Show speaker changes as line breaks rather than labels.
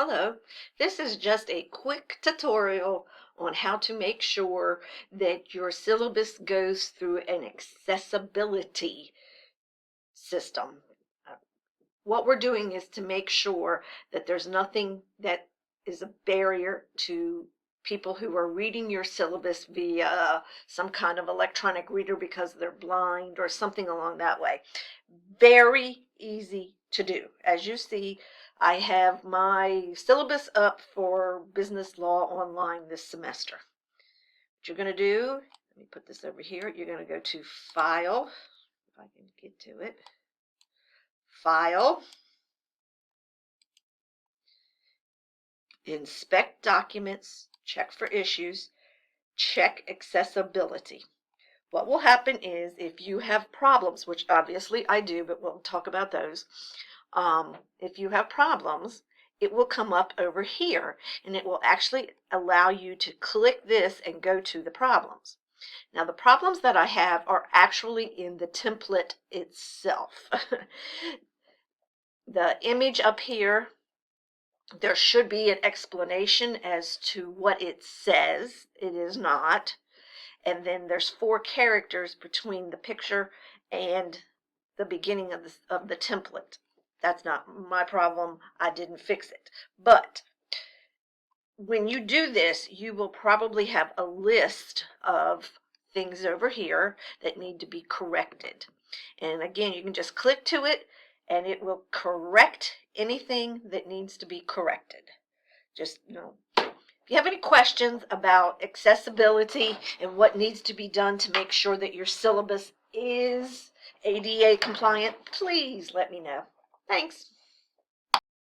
Hello, this is just a quick tutorial on how to make sure that your syllabus goes through an accessibility system. Uh, What we're doing is to make sure that there's nothing that is a barrier to people who are reading your syllabus via some kind of electronic reader because they're blind or something along that way. Very easy to do. As you see, I have my syllabus up for business law online this semester. What you're going to do, let me put this over here. You're going to go to File, if I can get to it. File, Inspect Documents, check for issues, check accessibility. What will happen is if you have problems, which obviously I do, but we'll talk about those. If you have problems, it will come up over here and it will actually allow you to click this and go to the problems. Now, the problems that I have are actually in the template itself. The image up here, there should be an explanation as to what it says. It is not. And then there's 4 characters between the picture and the beginning of the template. That's not my problem. I didn't fix it. But when you do this, you will probably have a list of things over here that need to be corrected. And again, you can just click to it and it will correct anything that needs to be corrected. Just, if you have any questions about accessibility and what needs to be done to make sure that your syllabus is ADA compliant, please let me know. Thanks.